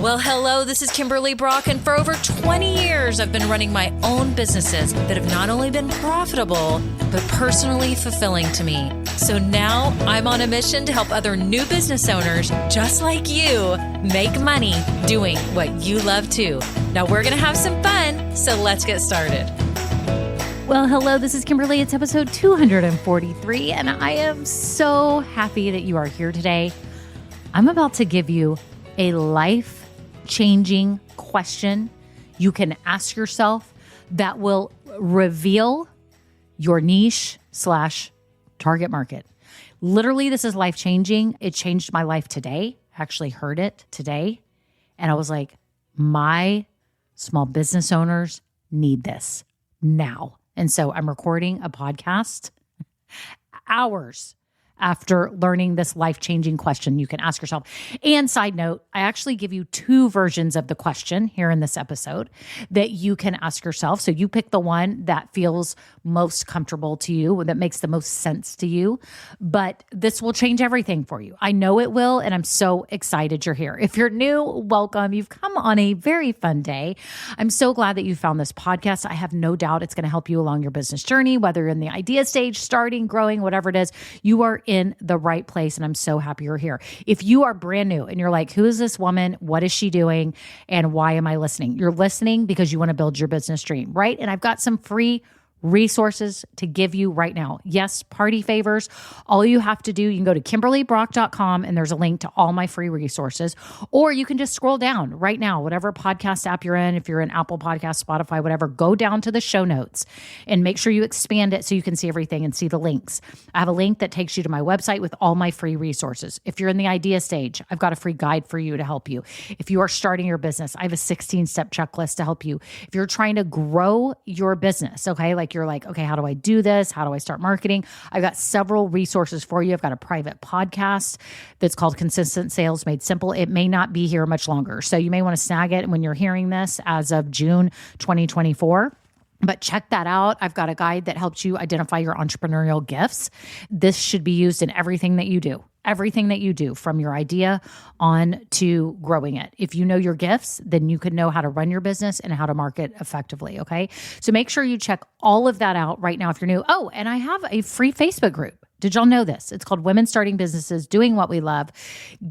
Well, hello, this is Kimberly Brock, and for over 20 years, I've been running my own businesses that have not only been profitable, but personally fulfilling to me. So now I'm on a mission to help other new business owners just like you make money doing what you love too. Now we're going to have some fun, so let's get started. Well, hello, this is Kimberly. It's episode 243, and I am so happy that you are here today. I'm about to give you a life-changing question you can ask yourself that will reveal your niche / target market. Literally, this is life-changing. It changed my life today. I actually heard it today. And I was like, my small business owners need this now. And so I'm recording a podcast hours after learning this life-changing question you can ask yourself. And side note, I actually give you two versions of the question here in this episode that you can ask yourself. So you pick the one that feels most comfortable to you, that makes the most sense to you. But this will change everything for you. I know it will, and I'm so excited you're here. If you're new, welcome. You've come on a very fun day. I'm so glad that you found this podcast. I have no doubt it's going to help you along your business journey, whether you're in the idea stage, starting, growing, whatever it is. You are in the right place, and I'm so happy you're here. If you are brand new and you're like, who is this woman? What is she doing? And why am I listening? You're listening because you want to build your business dream, right? And I've got some free resources to give you right now. Yes, party favors. All you have to do, you can go to KimberlyBrock.com and there's a link to all my free resources, or you can just scroll down right now, whatever podcast app you're in. If you're in Apple Podcasts, Spotify, whatever, go down to the show notes and make sure you expand it so you can see everything and see the links. I have a link that takes you to my website with all my free resources. If you're in the idea stage, I've got a free guide for you to help you. If you are starting your business, I have a 16-step checklist to help you. If you're trying to grow your business, okay, like you're like, okay, how do I do this? How do I start marketing? I've got several resources for you. I've got a private podcast that's called Consistent Sales Made Simple. It may not be here much longer, so you may want to snag it when you're hearing this as of June 2024. But check that out. I've got a guide that helps you identify your entrepreneurial gifts. This should be used in everything that you do. Everything that you do, from your idea on to growing it. If you know your gifts, then you can know how to run your business and how to market effectively, okay? So make sure you check all of that out right now if you're new. Oh, and I have a free Facebook group. Did y'all know this? It's called Women Starting Businesses, Doing What We Love.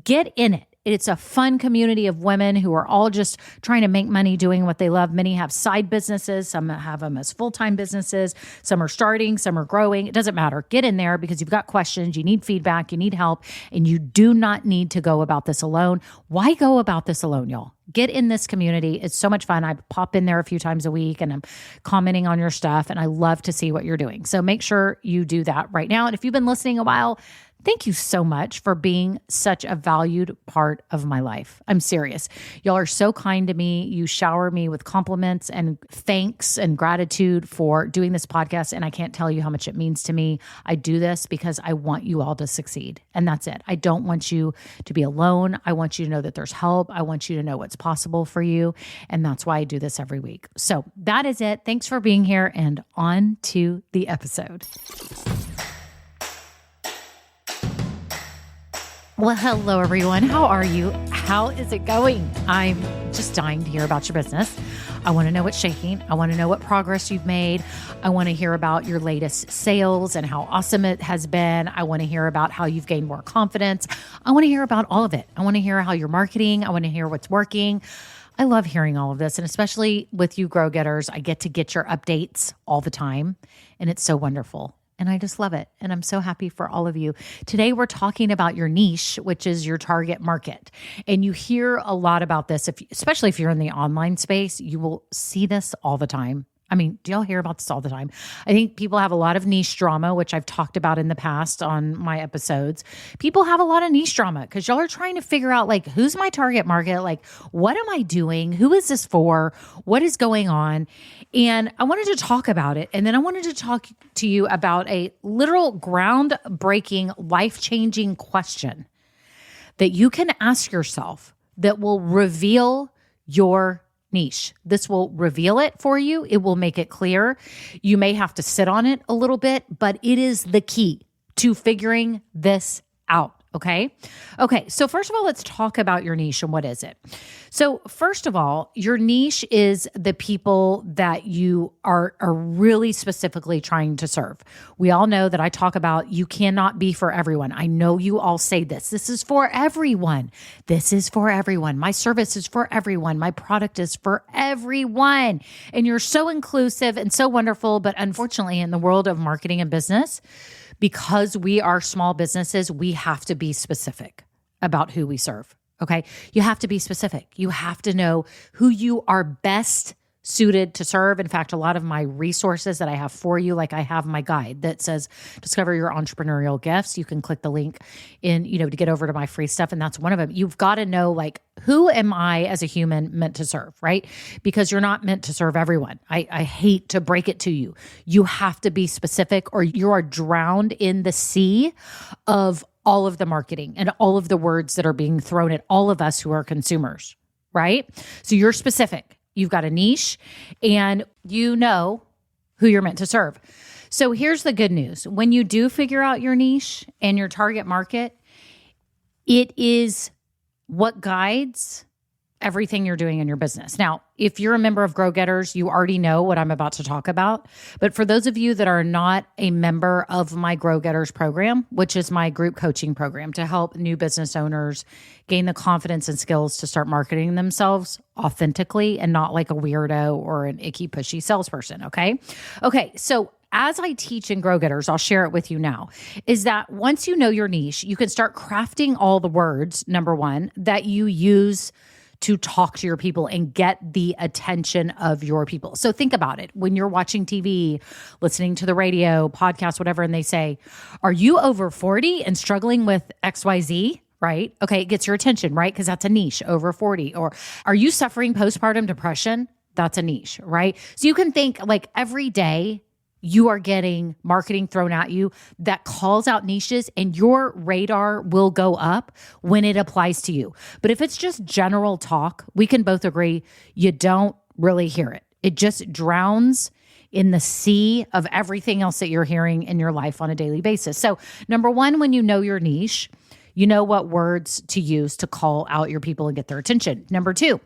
Get in it. It's a fun community of women who are all just trying to make money doing what they love. Many have side businesses. Some have them as full-time businesses. Some are starting, some are growing. It doesn't matter. Get in there because you've got questions, you need feedback, you need help, and you do not need to go about this alone. Why go about this alone, y'all? Get in this community. It's so much fun. I pop in there a few times a week and I'm commenting on your stuff, and I love to see what you're doing. So make sure you do that right now. And if you've been listening a while, thank you so much for being such a valued part of my life. I'm serious. Y'all are so kind to me. You shower me with compliments and thanks and gratitude for doing this podcast. And I can't tell you how much it means to me. I do this because I want you all to succeed. And that's it. I don't want you to be alone. I want you to know that there's help. I want you to know what's possible for you. And that's why I do this every week. So that is it. Thanks for being here, and on to the episode. Well, hello, everyone. How are you? How is it going? I'm just dying to hear about your business. I want to know what's shaking. I want to know what progress you've made. I want to hear about your latest sales and how awesome it has been. I want to hear about how you've gained more confidence. I want to hear about all of it. I want to hear how you're marketing. I want to hear what's working. I love hearing all of this. And especially with you Grow Getters, I get to get your updates all the time. And it's so wonderful. And I just love it. And I'm so happy for all of you. Today, we're talking about your niche, which is your target market. And you hear a lot about this, especially if you're in the online space, you will see this all the time. I mean, do y'all hear about this all the time? I think people have a lot of niche drama, which I've talked about in the past on my episodes. People have a lot of niche drama because y'all are trying to figure out, like, who's my target market? Like, what am I doing? Who is this for? What is going on? And I wanted to talk about it. And then I wanted to talk to you about a literal groundbreaking, life-changing question that you can ask yourself that will reveal your niche. This will reveal it for you. It will make it clear. You may have to sit on it a little bit, but it is the key to figuring this out. Okay. Okay. So first of all, let's talk about your niche and what is it? So first of all, your niche is the people that you are really specifically trying to serve. We all know that I talk about you cannot be for everyone. I know you all say this. This is for everyone. This is for everyone. My service is for everyone. My product is for everyone. And you're so inclusive and so wonderful. But unfortunately, in the world of marketing and business, because we are small businesses, we have to be specific about who we serve. Okay. You have to be specific. You have to know who you are best suited to serve. In fact, a lot of my resources that I have for you, like I have my guide that says discover your entrepreneurial gifts. You can click the link in, to get over to my free stuff. And that's one of them. You've got to know, like, who am I as a human meant to serve, right? Because you're not meant to serve everyone. I hate to break it to you. You have to be specific or you are drowned in the sea of all of the marketing and all of the words that are being thrown at all of us who are consumers, right? So you're specific. You've got a niche and you know who you're meant to serve. So here's the good news. When you do figure out your niche and your target market, it is what guides everything you're doing in your business. Now, if you're a member of Grow Getters, you already know what I'm about to talk about. But for those of you that are not a member of my Grow Getters program, which is my group coaching program to help new business owners gain the confidence and skills to start marketing themselves authentically and not like a weirdo or an icky, pushy salesperson, okay? Okay, so as I teach in Grow Getters, I'll share it with you now, is that once you know your niche, you can start crafting all the words, number one, that you use to talk to your people and get the attention of your people. So think about it. When you're watching TV, listening to the radio, podcast, whatever, and they say, are you over 40 and struggling with XYZ? Right? Okay, it gets your attention, right? Because that's a niche, over 40. Or are you suffering postpartum depression? That's a niche, right? So you can think like every day, you are getting marketing thrown at you that calls out niches and your radar will go up when it applies to you. But if it's just general talk, we can both agree you don't really hear it. It just drowns in the sea of everything else that you're hearing in your life on a daily basis. So number one, when you know your niche, you know what words to use to call out your people and get their attention. Number two,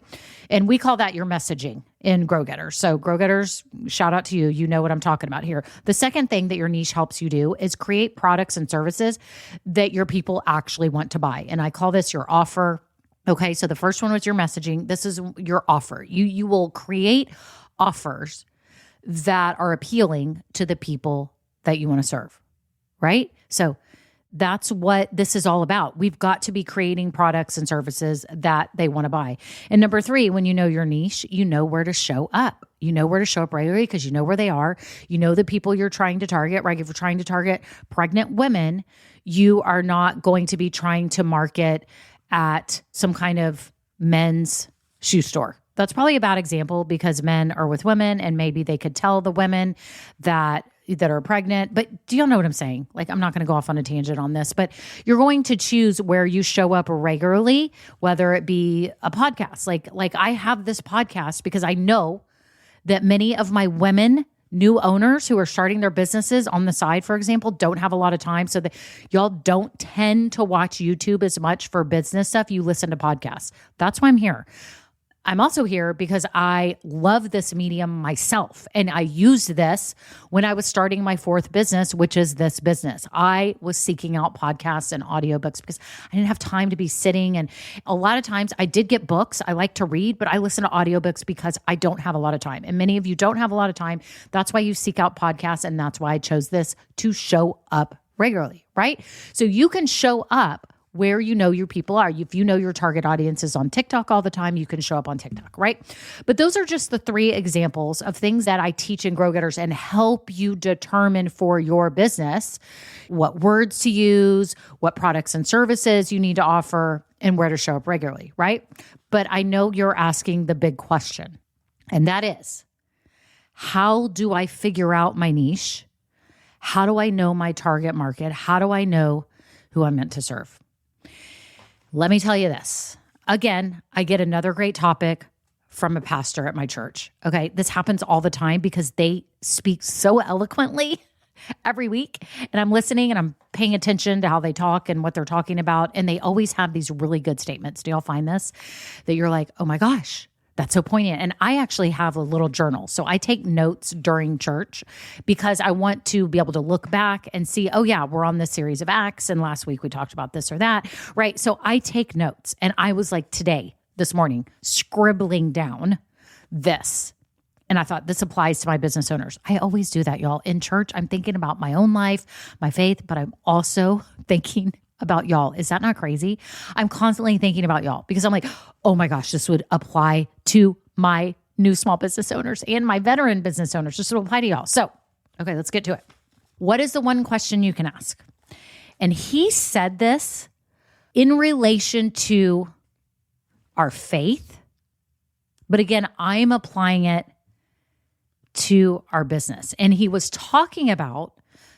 and we call that your messaging in Grow Getters. So Grow Getters, shout out to you. You know what I'm talking about here. The second thing that your niche helps you do is create products and services that your people actually want to buy. And I call this your offer. Okay, so the first one was your messaging. This is your offer. You will create offers that are appealing to the people that you want to serve, right? So that's what this is all about. We've got to be creating products and services that they want to buy. And number three, when you know your niche, you know where to show up. You know where to show up regularly because you know where they are. You know the people you're trying to target, right? If you're trying to target pregnant women, you are not going to be trying to market at some kind of men's shoe store. That's probably a bad example because men are with women and maybe they could tell the women that are pregnant. But do you know what I'm saying? Like, I'm not going to go off on a tangent on this, but you're going to choose where you show up regularly, whether it be a podcast. Like I have this podcast because I know that many of my women new owners who are starting their businesses on the side, for example, don't have a lot of time. So that y'all don't tend to watch YouTube as much for business stuff. You listen to podcasts. That's why I'm here. I'm also here because I love this medium myself. And I used this when I was starting my fourth business, which is this business. I was seeking out podcasts and audiobooks because I didn't have time to be sitting. And a lot of times I did get books. I like to read, but I listen to audiobooks because I don't have a lot of time. And many of you don't have a lot of time. That's why you seek out podcasts. And that's why I chose this to show up regularly, right? So you can show up where you know your people are. If you know your target audience is on TikTok all the time, you can show up on TikTok, right? But those are just the three examples of things that I teach in Grow Getters and help you determine for your business what words to use, what products and services you need to offer, and where to show up regularly, right? But I know you're asking the big question, and that is, how do I figure out my niche? How do I know my target market? How do I know who I'm meant to serve? Let me tell you this. Again, I get another great topic from a pastor at my church. Okay. This happens all the time because they speak so eloquently every week, and I'm listening and I'm paying attention to how they talk and what they're talking about. And they always have these really good statements. Do y'all find this? That you're like, oh my gosh, that's so poignant. And I actually have a little journal. So I take notes during church because I want to be able to look back and see, oh yeah, we're on this series of Acts. And last week we talked about this or that, right? So I take notes. And I was like this morning, scribbling down this. And I thought, this applies to my business owners. I always do that, y'all. In church, I'm thinking about my own life, my faith, but I'm also thinking about y'all. Is that not crazy? I'm constantly thinking about y'all because I'm like, oh my gosh, this would apply to my new small business owners and my veteran business owners. This would apply to y'all. So, okay, let's get to it. What is the one question you can ask? And he said this in relation to our faith. But again, I'm applying it to our business. And he was talking about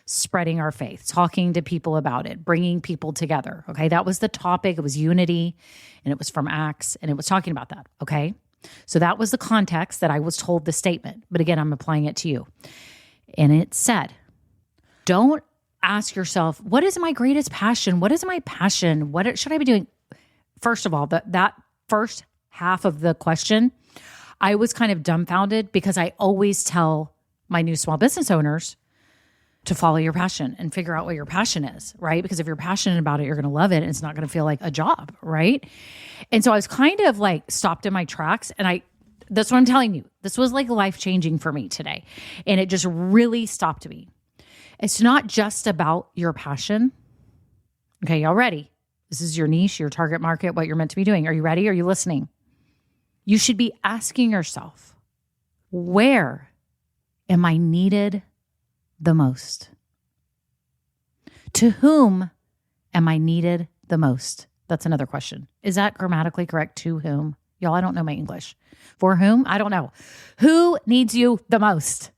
spreading our faith, talking to people about it, bringing people together. Okay. That was the topic. It was unity and it was from Acts and it was talking about that. Okay. So that was the context that I was told the statement. But again, I'm applying it to you. And it said, don't ask yourself, what is my greatest passion? What is my passion? What should I be doing? First of all, that first half of the question, I was kind of dumbfounded because I always tell my new small business owners to follow your passion and figure out what your passion is, right? Because if you're passionate about it, you're going to love it and it's not going to feel like a job, right? And so I was kind of like stopped in my tracks and that's what I'm telling you. This was like life-changing for me today. And it just really stopped me. It's not just about your passion. Okay, y'all ready? This is your niche, your target market, what you're meant to be doing. Are you ready? Are you listening? You should be asking yourself, where am I needed the most? To whom am I needed the most? That's another question. Is that grammatically correct? To whom? Y'all, I don't know my English. For whom? I don't know. Who needs you the most?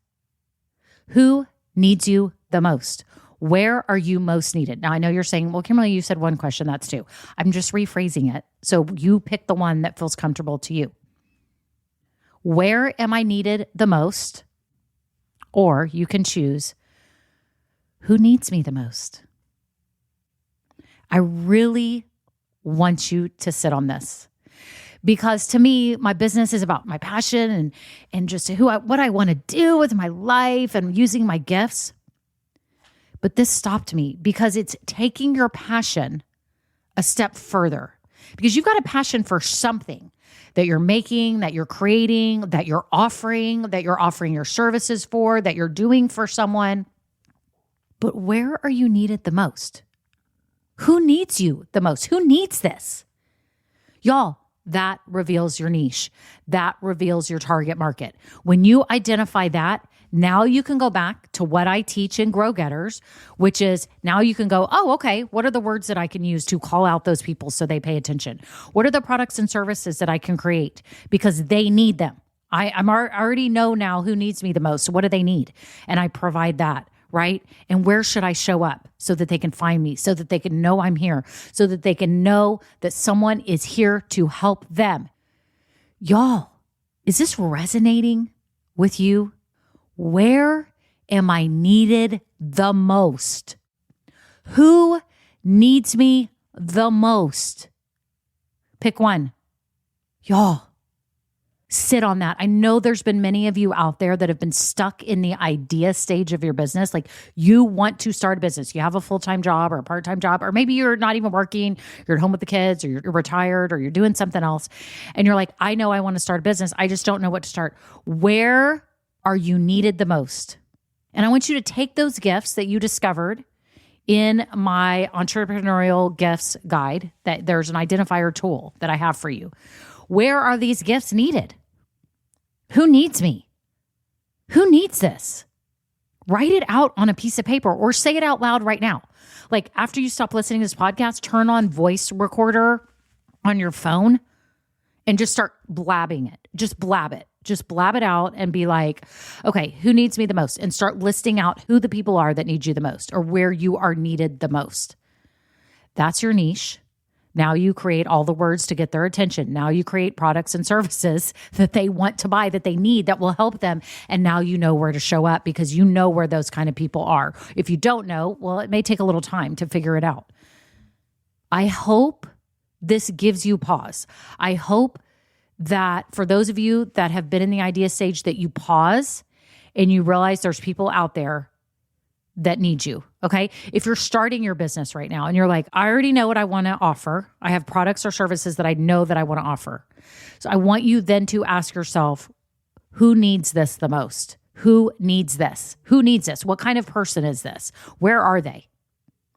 Who needs you the most? Where are you most needed? Now, I know you're saying, well, Kimberly, you said one question. That's two. I'm just rephrasing it. So you pick the one that feels comfortable to you. Where am I needed the most? Or you can choose, who needs me the most? I really want you to sit on this because to me, my business is about my passion and just what I want to do with my life and using my gifts. But this stopped me because it's taking your passion a step further because you've got a passion for something that you're making, that you're creating, that you're offering your services for, that you're doing for someone. But where are you needed the most? Who needs you the most? Who needs this? Y'all, that reveals your niche. That reveals your target market. When you identify that, now you can go back to what I teach in Grow Getters, which is now you can go, oh, okay, what are the words that I can use to call out those people so they pay attention? What are the products and services that I can create because they need them? I already know now who needs me the most. So what do they need? And I provide that, right? And where should I show up so that they can find me, so that they can know I'm here, so that they can know that someone is here to help them? Y'all, is this resonating with you? Where am I needed the most? Who needs me the most? Pick one. Y'all, sit on that. I know there's been many of you out there that have been stuck in the idea stage of your business. Like you want to start a business. You have a full-time job or a part-time job, or maybe you're not even working. You're at home with the kids or you're retired or you're doing something else. And you're like, I know I want to start a business. I just don't know what to start. Where are you needed the most? And I want you to take those gifts that you discovered in my entrepreneurial gifts guide, that there's an identifier tool that I have for you. Where are these gifts needed? Who needs me? Who needs this? Write it out on a piece of paper or say it out loud right now. Like after you stop listening to this podcast, turn on voice recorder on your phone and just start blabbing it. Just blab it. Just blab it out and be like, okay, who needs me the most? And start listing out who the people are that need you the most or where you are needed the most. That's your niche. Now you create all the words to get their attention. Now you create products and services that they want to buy, that they need, that will help them. And now you know where to show up because you know where those kind of people are. If you don't know, well, it may take a little time to figure it out. I hope this gives you pause. I hope that for those of you that have been in the idea stage, that you pause and you realize there's people out there that need you. Okay. If you're starting your business right now and you're like, I already know what I want to offer. I have products or services that I know that I want to offer. So I want you then to ask yourself, who needs this the most? Who needs this? Who needs this? What kind of person is this? Where are they?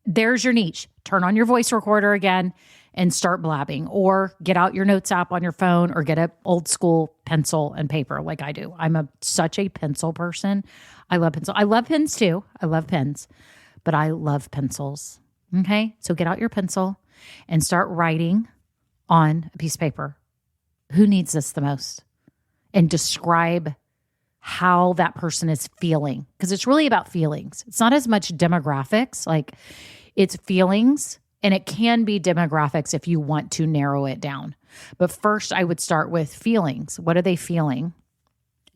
There's your niche. Turn on your voice recorder again and start blabbing, or get out your notes app on your phone, or get an old school pencil and paper like I do. I'm such a pencil person. I love pencil. I love pens too. I love pens, but I love pencils. Okay. So get out your pencil and start writing on a piece of paper. Who needs this the most? And describe how that person is feeling. Because it's really about feelings. It's not as much demographics, like it's feelings. And it can be demographics if you want to narrow it down. But first, I would start with feelings. What are they feeling?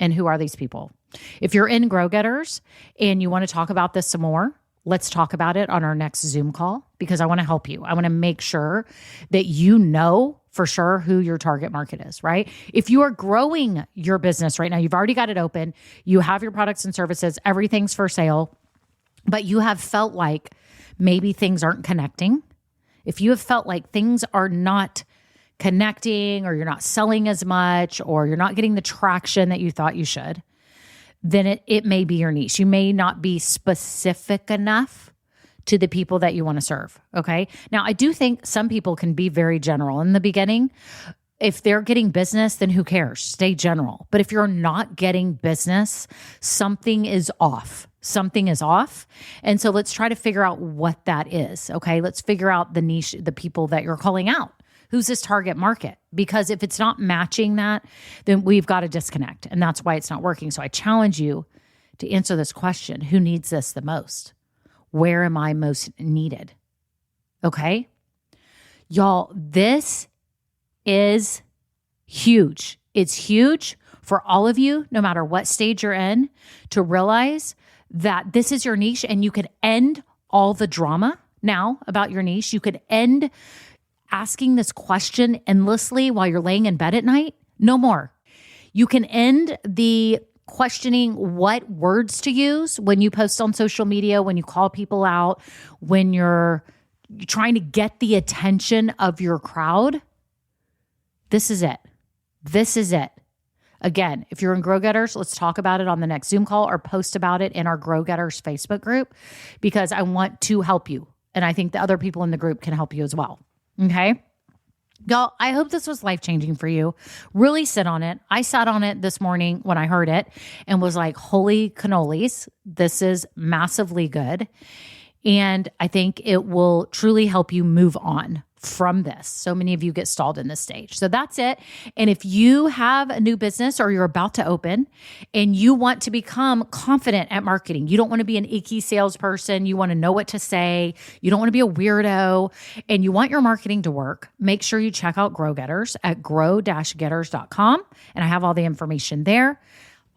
And who are these people? If you're in Grow Getters and you want to talk about this some more, let's talk about it on our next Zoom call, because I want to help you. I want to make sure that you know for sure who your target market is, right? If you are growing your business right now, you've already got it open, you have your products and services, everything's for sale, but you have felt like maybe things aren't connecting. If you have felt like things are not connecting, or you're not selling as much, or you're not getting the traction that you thought you should, then it may be your niche. You may not be specific enough to the people that you want to serve. Okay. Now, I do think some people can be very general in the beginning. If they're getting business, then who cares? Stay general. But if you're not getting business, something is off. Something is off. And so let's try to figure out what that is. Okay. Let's figure out the niche, the people that you're calling out. Who's this target market? Because if it's not matching that, then we've got to disconnect. And that's why it's not working. So I challenge you to answer this question. Who needs this the most? Where am I most needed? Okay. Y'all, this is huge. It's huge for all of you, no matter what stage you're in, to realize that this is your niche, and you could end all the drama now about your niche. You could end asking this question endlessly while you're laying in bed at night. No more. You can end the questioning what words to use when you post on social media, when you call people out, when you're trying to get the attention of your crowd. This is it. This is it. Again, if you're in Grow Getters, let's talk about it on the next Zoom call, or post about it in our Grow Getters Facebook group, because I want to help you. And I think the other people in the group can help you as well. Okay. Y'all, I hope this was life-changing for you. Really sit on it. I sat on it this morning when I heard it and was like, holy cannolis, this is massively good. And I think it will truly help you move on from this. So many of you get stalled in this stage. So that's it. And if you have a new business, or you're about to open, and you want to become confident at marketing, you don't want to be an icky salesperson, you want to know what to say, you don't want to be a weirdo, and you want your marketing to work, make sure you check out Grow Getters at grow-getters.com. And I have all the information there.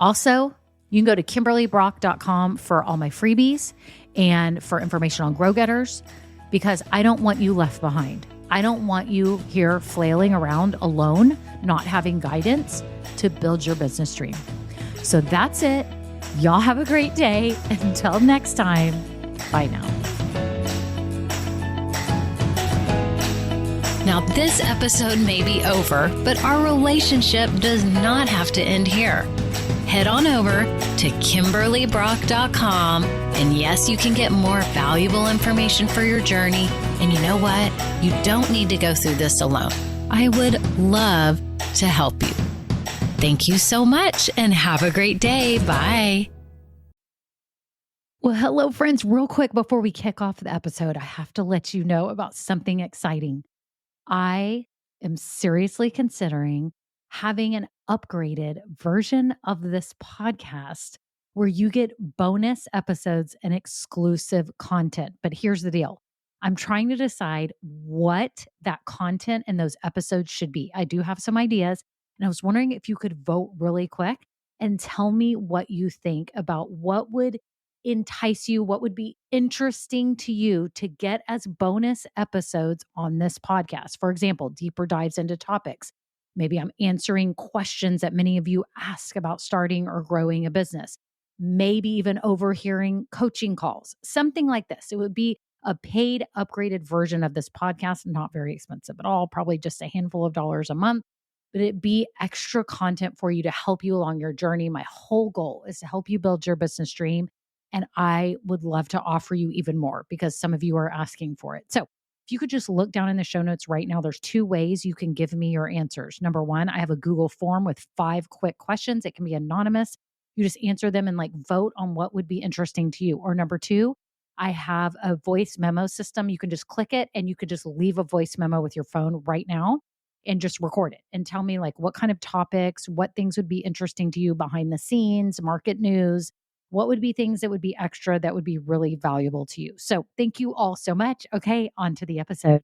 Also, you can go to KimberlyBrock.com for all my freebies and for information on Grow Getters, because I don't want you left behind. I don't want you here flailing around alone, not having guidance to build your business dream. So that's it. Y'all have a great day. Until next time, bye now. Now, this episode may be over, but our relationship does not have to end here. Head on over to KimberlyBrock.com, and yes, you can get more valuable information for your journey. And you know what? You don't need to go through this alone. I would love to help you. Thank you so much, and have a great day. Bye. Well, hello, friends. Real quick before we kick off the episode, I have to let you know about something exciting. I am seriously considering having an upgraded version of this podcast where you get bonus episodes and exclusive content. But here's the deal. I'm trying to decide what that content and those episodes should be. I do have some ideas, and I was wondering if you could vote really quick and tell me what you think about what would entice you, what would be interesting to you to get as bonus episodes on this podcast. For example, deeper dives into topics. Maybe I'm answering questions that many of you ask about starting or growing a business. Maybe even overhearing coaching calls, something like this. It would be a paid, upgraded version of this podcast, not very expensive at all, probably just a handful of dollars a month, but it be extra content for you to help you along your journey. My whole goal is to help you build your business dream. And I would love to offer you even more because some of you are asking for it. So if you could just look down in the show notes right now, there's 2 ways you can give me your answers. Number 1, I have a Google form with 5 quick questions. It can be anonymous. You just answer them and vote on what would be interesting to you. Or number 2, I have a voice memo system. You can just click it and you could just leave a voice memo with your phone right now and just record it and tell me what kind of topics, what things would be interesting to you behind the scenes, market news, what would be things that would be extra that would be really valuable to you. So thank you all so much. Okay, on to the episode.